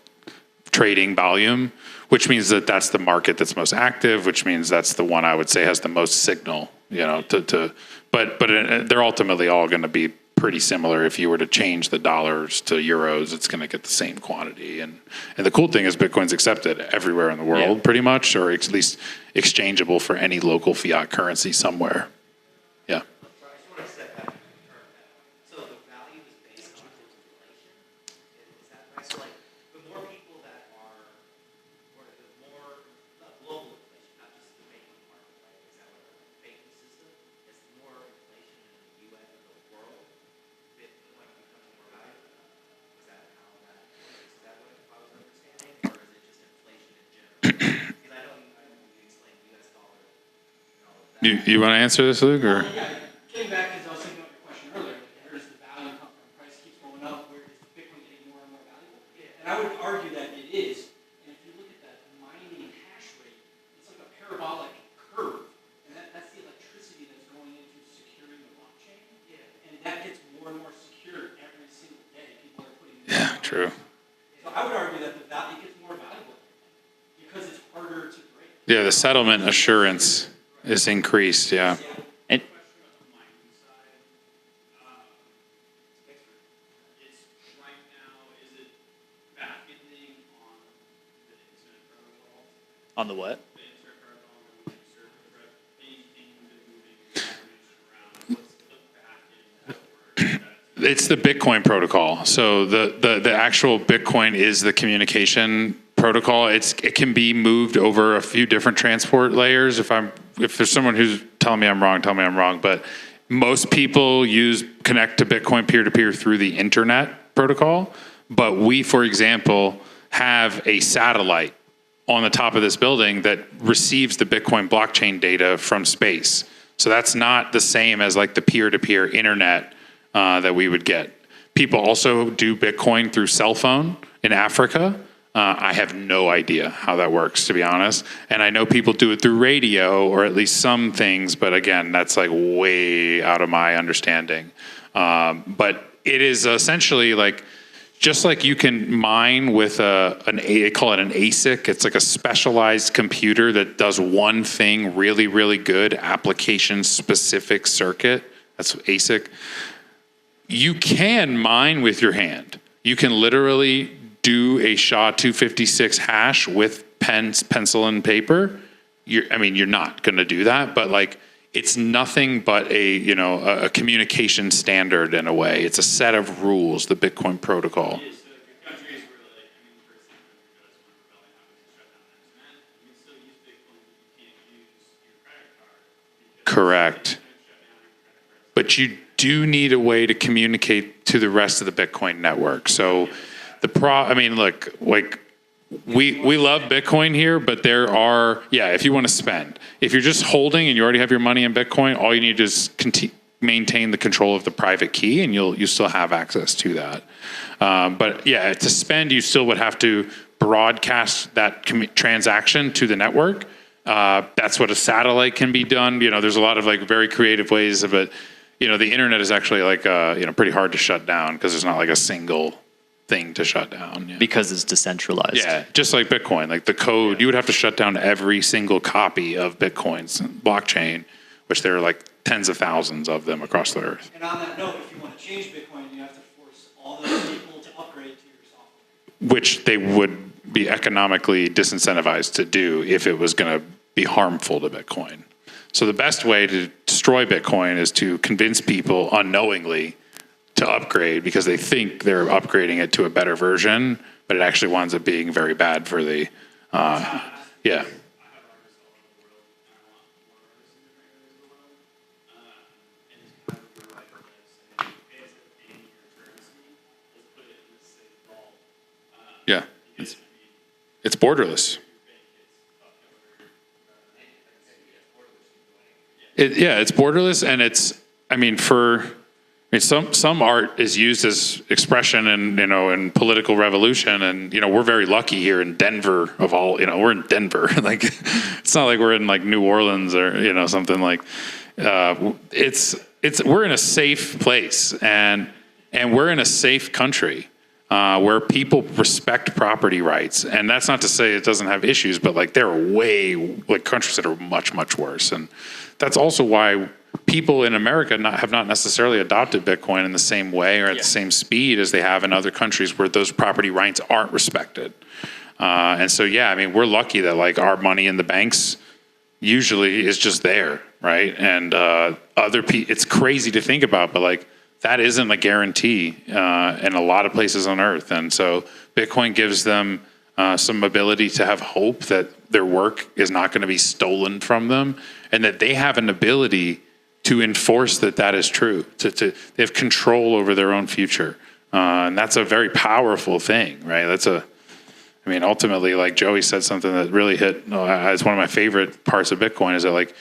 trading volume, which means that that's the market that's most active, which means that's the one I would say has the most signal, but they're ultimately all going to be pretty similar. If you were to change the dollars to euros, it's going to get the same quantity. And the cool thing is Bitcoin's accepted everywhere in the world, Yeah. pretty much, or at least exchangeable for any local fiat currency somewhere. Yeah. I just want to step back and confirm that. So the value is based on inflation? Is that right? So like, the more people that are, or the more, not global inflation, not just the banking market, right? Is that what the banking system, is the more inflation in the US or the world, Bitcoin becomes more valuable? Is that how that works? Is that what I was understanding? Or is it just inflation in general? Because I know you explained US dollar and all of that. You want to answer this, Luke, or? Yeah, getting back, because I was thinking about your question earlier, where does the value come from? Price keeps going up, where is Bitcoin getting more and more valuable? And I would argue that it is, and if you look at that mining hash rate, it's like a parabolic curve, and that's the electricity that's going into securing the blockchain. And that gets more and more secure every single day. People are putting. Yeah, true. So I would argue that the value gets more valuable because it's harder to break. Yeah, the settlement assurance is increased, yeah. And Question about the mining side. It's right now, is it back-ending on the internet protocol? on the what? The internet protocol, and the server thread, anything to moving information around, what's the back-end network that's It's the Bitcoin protocol. So the actual Bitcoin is the communication protocol. It can be moved over a few different transport layers. If there's someone who's telling me I'm wrong, tell me I'm wrong. But most people connect to Bitcoin peer-to-peer through the internet protocol. But we, for example, have a satellite on the top of this building that receives the Bitcoin blockchain data from space. So that's not the same as like the peer-to-peer internet that we would get. People also do Bitcoin through cell phone in Africa. I have no idea how that works, to be honest. And I know people do it through radio, or at least some things, but again, that's like way out of my understanding. But it is essentially like, just like you can mine with they call it an ASIC. It's like a specialized computer that does one thing really, really good, application-specific circuit. That's ASIC. You can mine with your hand. You can literally do a SHA-256 hash with pencil and paper. You're not going to do that, but like it's nothing but a communication standard in a way. It's a set of rules, the Bitcoin protocol. So if your countries were like, the first thing that does when rebellion happens is shut down the internet, you can still use Bitcoin, but you can't use your credit card. Because Correct. the internet shut down your credit card. But you do need a way to communicate to the rest of the Bitcoin network. So we love Bitcoin here, but there are, if you want to spend. If you're just holding and you already have your money in Bitcoin, all you need to is maintain the control of the private key, and you still have access to that. But to spend, you still would have to broadcast that transaction to the network. That's what a satellite can be done. There's a lot of like very creative ways of it. The internet is actually like pretty hard to shut down because there's not like a single thing to shut down. Yeah. Because it's decentralized. Yeah, just like Bitcoin, like the code, you would have to shut down every single copy of Bitcoin's blockchain, which there are like tens of thousands of them across the earth. And on that note, if you want to change Bitcoin, you have to force all those people to upgrade to your software. Which they would be economically disincentivized to do if it was going to be harmful to Bitcoin. So the best way to destroy Bitcoin is to convince people unknowingly to upgrade because they think they're upgrading it to a better version, but it actually winds up being very bad for the, yeah. Yeah, it's borderless. It's borderless, and some art is used as expression and in political revolution, and we're very lucky here in Denver of all. We're in Denver, like it's not like we're in like New Orleans or something like. We're in a safe place, and we're in a safe country. Where people respect property rights, and that's not to say it doesn't have issues, but like there are countries that are much, much worse, and that's also why people in America have not necessarily adopted Bitcoin in the same way or at the same speed as they have in other countries where those property rights aren't respected. And so, we're lucky that like our money in the banks usually is just there, right? And it's crazy to think about, but like. That isn't a guarantee in a lot of places on Earth. And so Bitcoin gives them some ability to have hope that their work is not going to be stolen from them and that they have an ability to enforce that is true. They have control over their own future. And that's a very powerful thing, right? Ultimately, like Joey said something that really hit, it's one of my favorite parts of Bitcoin is that like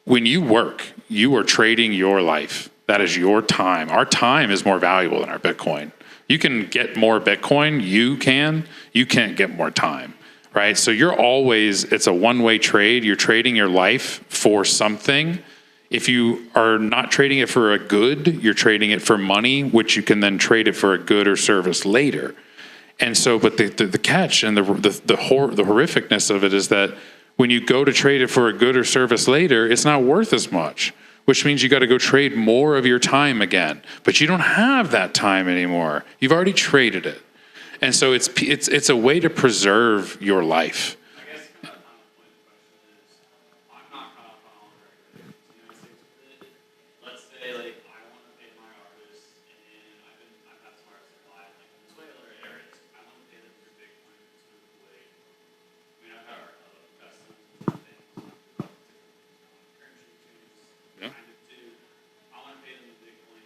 when you work, you are trading your life. That is your time. Our time is more valuable than our Bitcoin. You can get more Bitcoin, you can't get more time, right? So it's a one-way trade. You're trading your life for something. If you are not trading it for a good, you're trading it for money, which you can then trade it for a good or service later. And so, but the catch and the horrificness of it is that when you go to trade it for a good or service later, it's not worth as much. Which means you got to go trade more of your time again, but you don't have that time anymore. You've already traded it, and so it's a way to preserve your life. I guess kind of the point of the question is, I'm not caught up on all the regulations in the United States with it. Let's say like I want to pay my artists, and I've got some artists that fly like Venezuela or areas. I want to pay them through Bitcoin sort of the way. I've got our customs and things, currency exchanges. Yeah. Kind of do. I want to pay them in Bitcoin.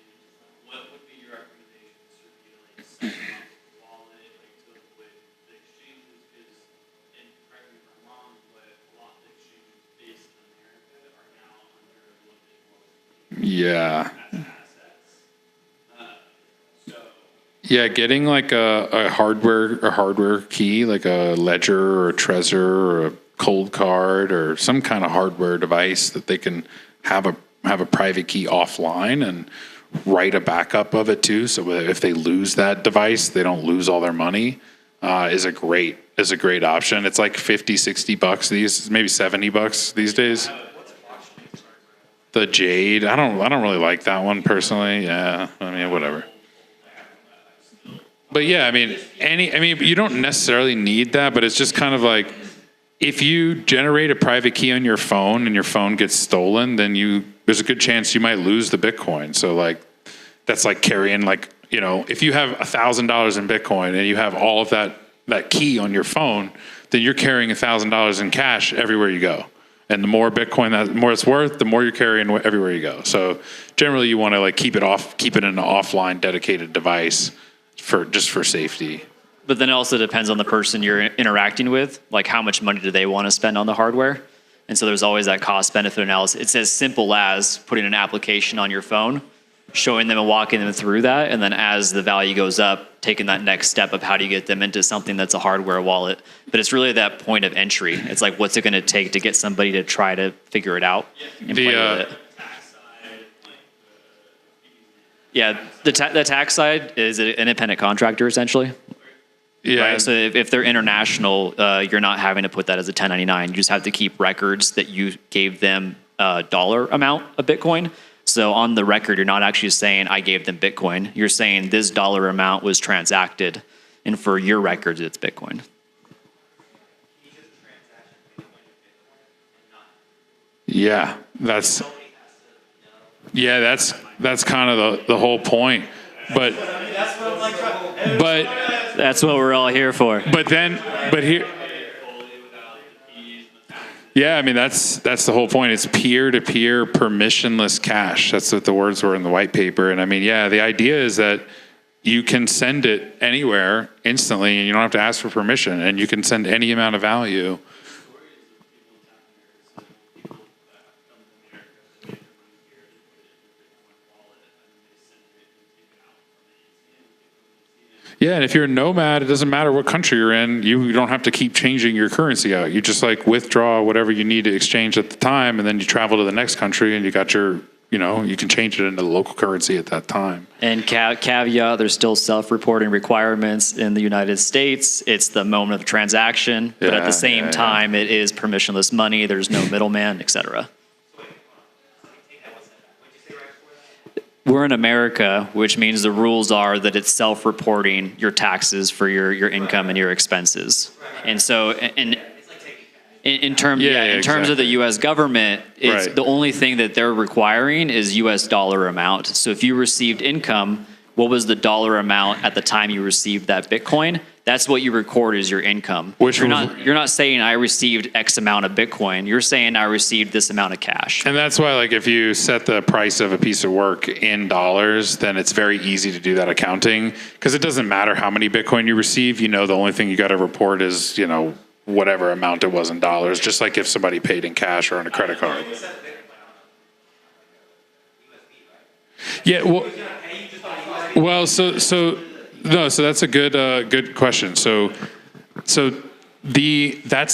What would be your recommendation? Sort of setting up a wallet, like to avoid the exchanges? Because, and correct me if I'm wrong, but a lot of the exchanges based in America are now under a little bit more Yeah. as assets. Yeah, getting like a hardware key, like a ledger or a Trezor or a cold card or some kind of hardware device that they can have a private key offline and write a backup of it too. So if they lose that device, they don't lose all their money. Is a great option. It's like $50-$60 maybe $70 these days. The Jade, I don't really like that one personally. Yeah, whatever. But yeah, you don't necessarily need that, but it's just kind of like if you generate a private key on your phone and your phone gets stolen, then there's a good chance you might lose the Bitcoin. So like that's like carrying if you have $1,000 in Bitcoin and you have all of that key on your phone, then you're carrying $1,000 in cash everywhere you go. And the more Bitcoin, the more it's worth, the more you're carrying everywhere you go. So generally you want to keep it in an offline dedicated device for safety. But then it also depends on the person you're interacting with, like how much money do they want to spend on the hardware? And so there's always that cost benefit analysis. It's as simple as putting an application on your phone, showing them and walking them through that, and then as the value goes up, taking that next step of how do you get them into something that's a hardware wallet. But it's really that point of entry. It's like, what's it going to take to get somebody to try to figure it out and play with it? Yeah, the tax side is an independent contractor essentially. Yeah. Right? So if they're international, you're not having to put that as a 1099. You just have to keep records that you gave them a dollar amount of Bitcoin. So on the record, you're not actually saying I gave them Bitcoin. You're saying this dollar amount was transacted, and for your records, it's Bitcoin. Yeah, that's kind of the whole point. But That's what we're all here for. here. Yeah, I mean that's the whole point. It's peer-to-peer permissionless cash. That's what the words were in the white paper. And I mean, yeah, the idea is that you can send it anywhere instantly, and you don't have to ask for permission, and you can send any amount of value. Yeah, and if you're a nomad, it doesn't matter what country you're in. You don't have to keep changing your currency out. You just like withdraw whatever you need to exchange at the time, and then you travel to the next country, and you got your, you can change it into the local currency at that time. And caveat, there's still self-reporting requirements in the United States. It's the moment of transaction, but at Yeah, the same yeah. time, it is permissionless money. There's no middleman, et cetera. We're in America, which means the rules are that it's self-reporting your taxes for your income and your expenses. And so, in terms of the U.S. government, it's Right. the only thing that they're requiring is U.S. dollar amount. So if you received income, what was the dollar amount at the time you received that Bitcoin? That's what you record as your income. Which you're was- not saying I received X amount of Bitcoin. You're saying I received this amount of cash. And that's why, like, if you set the price of a piece of work in dollars, then it's very easy to do that accounting, because it doesn't matter how many Bitcoin you receive. The only thing you got to report is, whatever amount it was in dollars, just like if somebody paid in cash or on a credit card. Yeah, so that's a good question. So that's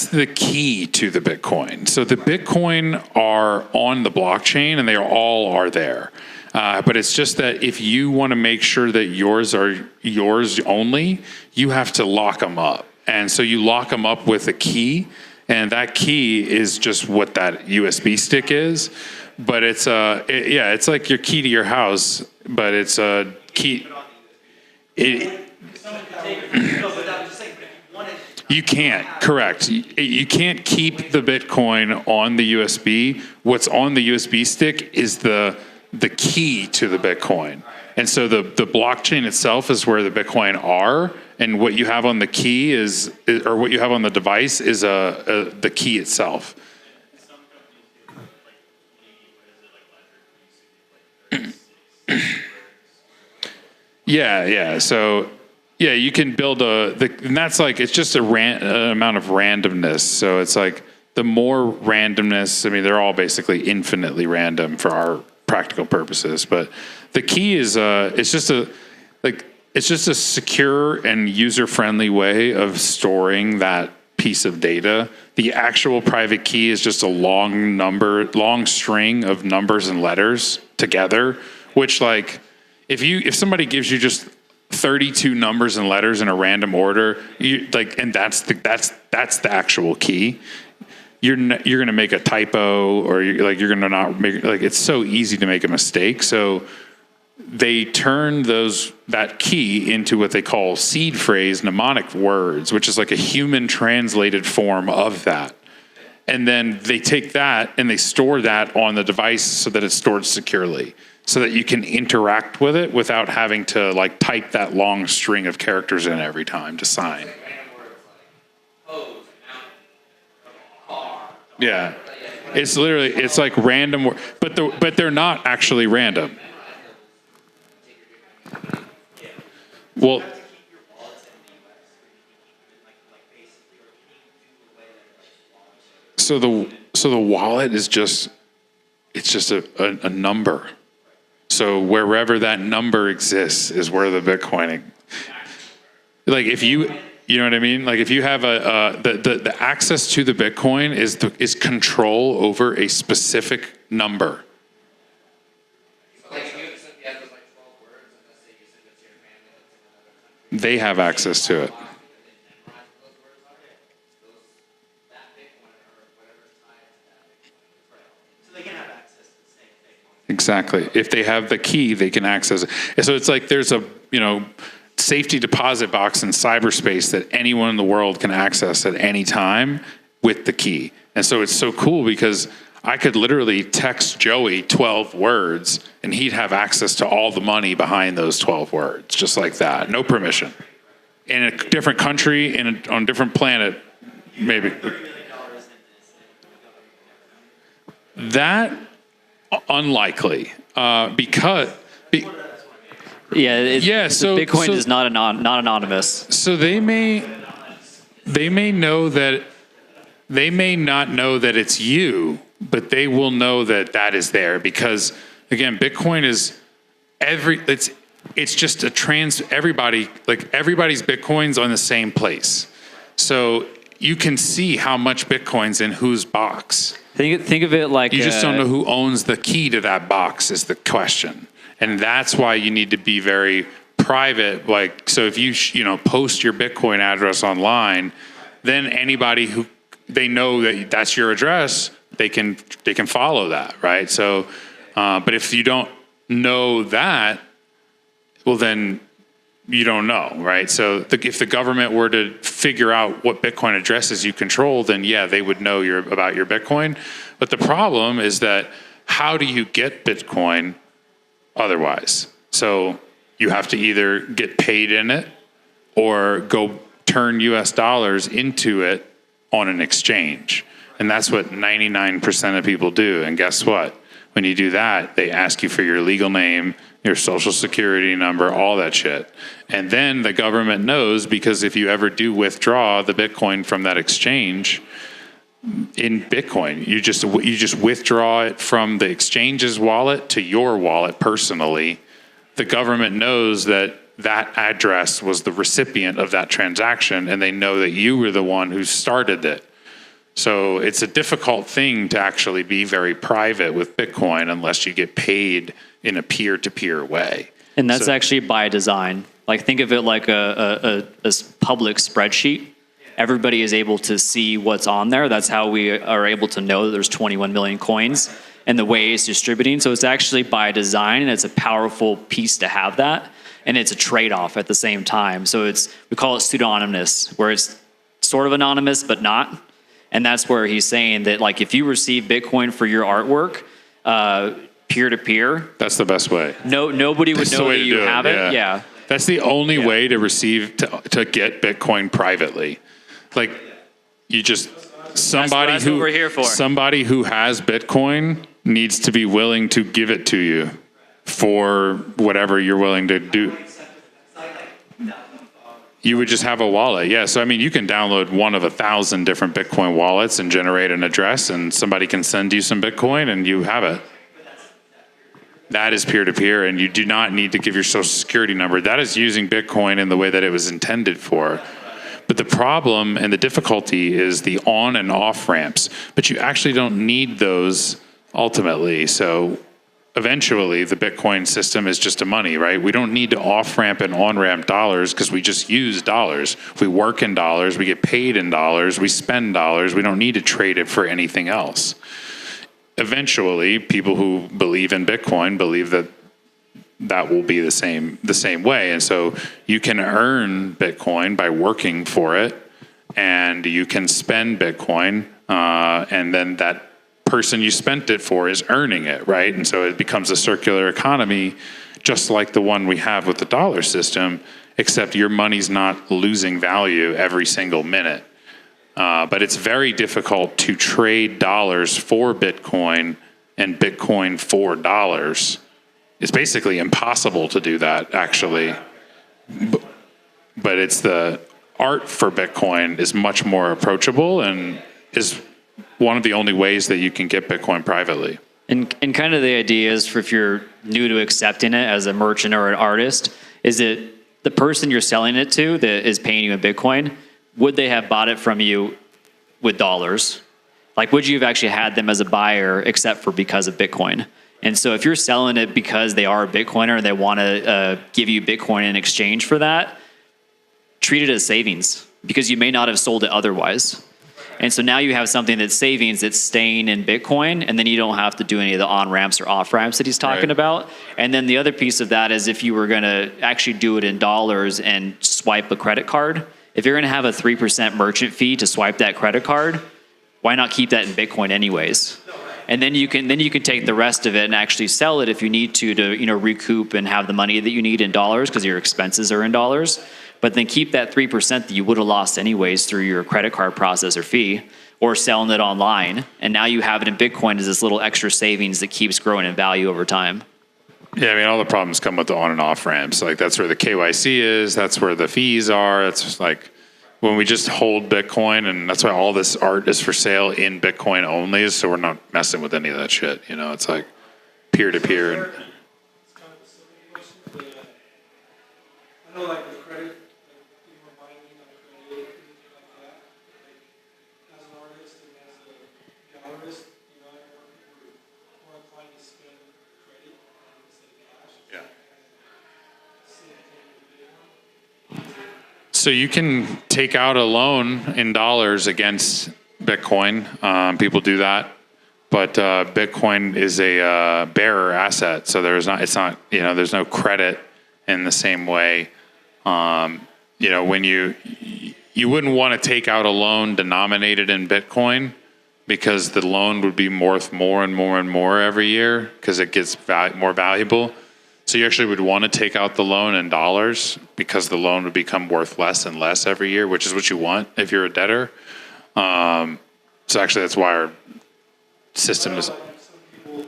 the key to the Bitcoin. So the Bitcoin are on the blockchain, and they all are there. But it's just that if you want to make sure that yours are yours only, you have to lock them up. And so you lock them up with a key, and that key is just what that USB stick is. But it's it's like your key to your house, but it's a key. You can't, correct. You can't keep the Bitcoin on the USB. What's on the USB stick is the key to the Bitcoin. And so the blockchain itself is where the Bitcoin are, and what you have on the key or what you have on the device is the key itself. Yeah. So, yeah, you can build and that's like, it's just an amount of randomness. So it's like the more randomness, I mean, they're all basically infinitely random for our practical purposes. But the key is, it's just a secure and user-friendly way of storing that piece of data. The actual private key is just a long string of numbers and letters together, which, like, if somebody gives you just 32 numbers and letters in a random order, and that's the actual key, you're going to make a typo, or you're going to not make, like, it's so easy to make a mistake. So they turn that key into what they call seed phrase mnemonic words, which is like a human translated form of that. And then they take that and they store that on the device so that it's stored securely, so that you can interact with it without having to, like, type that long string of characters in every time to sign. Yeah, it's like random, but they're not actually random. Well, so the wallet is just a number. So wherever that number exists is where the Bitcoin. Like, if you know what I mean? Like, if you have the access to the Bitcoin is control over a specific number. They have access to it. Exactly. If they have the key, they can access it. And so it's like there's a safety deposit box in cyberspace that anyone in the world can access at any time with the key. And so it's so cool because I could literally text Joey 12 words and he'd have access to all the money behind those 12 words, just like that, no permission. In a different country, on a different planet, maybe. That, unlikely, because... Yeah, so Bitcoin so- is not anonymous. So they may know that they may not know that it's you, but they will know that that is there because again, Bitcoin is it's just everybody's Bitcoin's on the same place. So you can see how much Bitcoin's in whose box. Think of it like You just don't know who owns the key to that box is the question. And that's why you need to be very private. Like, so if you, post your Bitcoin address online, then anybody who they know that that's your address, they can follow that, right? So, but if you don't know that, well, then you don't know, right? So if the government were to figure out what Bitcoin addresses you control, then yeah, they would know about your Bitcoin. But the problem is that how do you get Bitcoin otherwise? So you have to either get paid in it or go turn US dollars into it on an exchange. And that's what 99% of people do. And guess what? When you do that, they ask you for your legal name, your social security number, all that shit. And then the government knows, because if you ever do withdraw the Bitcoin from that exchange, in Bitcoin, you just withdraw it from the exchange's wallet to your wallet personally. The government knows that that address was the recipient of that transaction, and they know that you were the one who started it. So it's a difficult thing to actually be very private with Bitcoin unless you get paid in a peer-to-peer way. And that's actually by design. Like, think of it like a public spreadsheet. Everybody is able to see what's on there. That's how we are able to know that there's 21 million coins and the way it's distributing. So it's actually by design, and it's a powerful piece to have that. And it's a trade-off at the same time. So we call it pseudonymous, where it's sort of anonymous, but not. And that's where he's saying that, like, if you receive Bitcoin for your artwork, peer-to-peer, that's the best way. Nobody would know that you have it. Yeah. That's the only way to to get Bitcoin privately. Like, you just somebody that's who what we're here for. Somebody who has Bitcoin needs to be willing to give it to you for whatever you're willing to do. You would just have a wallet. Yeah. So, I mean, you can download one of 1,000 different Bitcoin wallets and generate an address, and somebody can send you some Bitcoin and you have it. That is peer-to-peer, and you do not need to give your social security number. That is using Bitcoin in the way that it was intended for. But the problem and the difficulty is the on and off ramps. But you actually don't need those ultimately. So eventually the Bitcoin system is just a money, right? We don't need to off ramp and on ramp dollars because we just use dollars. We work in dollars, we get paid in dollars, we spend dollars. We don't need to trade it for anything else. Eventually, people who believe in Bitcoin believe that that will be the same way. And so you can earn Bitcoin by working for it, and you can spend Bitcoin, and then that person you spent it for is earning it, right? And so it becomes a circular economy, just like the one we have with the dollar system, except your money's not losing value every single minute. But it's very difficult to trade dollars for Bitcoin and Bitcoin for dollars. It's basically impossible to do that, actually. But it's the art for Bitcoin is much more approachable and is one of the only ways that you can get Bitcoin privately. And kind of the idea is, for if you're new to accepting it as a merchant or an artist, is that the person you're selling it to that is paying you in Bitcoin, would they have bought it from you with dollars? Like, would you have actually had them as a buyer except for because of Bitcoin? And so if you're selling it because they are a Bitcoiner and they want to give you Bitcoin in exchange for that, treat it as savings, because you may not have sold it otherwise. And so now you have something that's savings that's staying in Bitcoin, and then you don't have to do any of the on-ramps or off-ramps that he's talking about. And then the other piece of that is, if you were going to actually do it in dollars and swipe a credit card, if you're going to have a 3% merchant fee to swipe that credit card, why not keep that in Bitcoin anyways? And then you can take the rest of it and actually sell it if you need to recoup and have the money that you need in dollars because your expenses are in dollars. But then keep that 3% that you would have lost anyways through your credit card processor fee or selling it online. And now you have it in Bitcoin as this little extra savings that keeps growing in value over time. Yeah, I mean, all the problems come with the on and off ramps. Like that's where the KYC is. That's where the fees are. It's just like when we just hold Bitcoin, and that's why all this art is for sale in Bitcoin only. So we're not messing with any of that shit. You know, it's like peer to peer. It's kind of a silly question, but I know like with credit, like people are buying me on credit, anything like that. Like as an artist and as a gallerist, you know, I know people are more inclined to spend credit instead of cash. Yeah. Same thing with Bitcoin. So you can take out a loan in dollars against Bitcoin. People do that, but Bitcoin is a bearer asset. So there's no credit in the same way. When you wouldn't want to take out a loan denominated in Bitcoin because the loan would be worth more and more and more every year because it gets more valuable. So you actually would want to take out the loan in dollars because the loan would become worth less and less every year, which is what you want if you're a debtor. So actually, that's why our system is. Like some people, you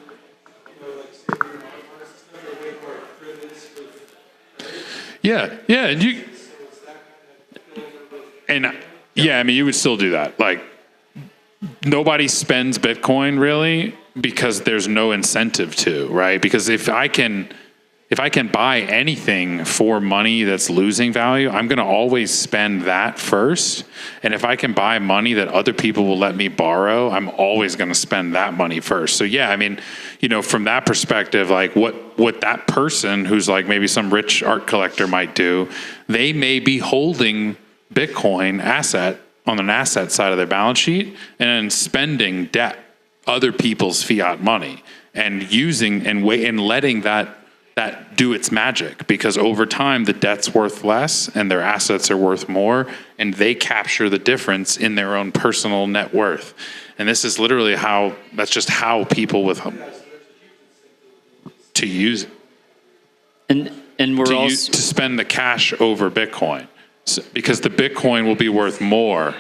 know, like say you're an artist, it's never a way more credits with Yeah, and you. so it's that kind of feeling of And yeah, I mean, you would still do that. Like, nobody spends Bitcoin really because there's no incentive to, right? Because if I can buy anything for money that's losing value, I'm going to always spend that first. And if I can buy money that other people will let me borrow, I'm always going to spend that money first. So yeah, I mean, from that perspective, like what that person who's like maybe some rich art collector might do, they may be holding Bitcoin asset on an asset side of their balance sheet and then spending debt, other people's fiat money, and using and letting that do its magic, because over time the debt's worth less and their assets are worth more, and they capture the difference in their own personal net worth. And this is literally that's just how people to use And we're also to spend the cash over Bitcoin. So, because the Bitcoin will be worth more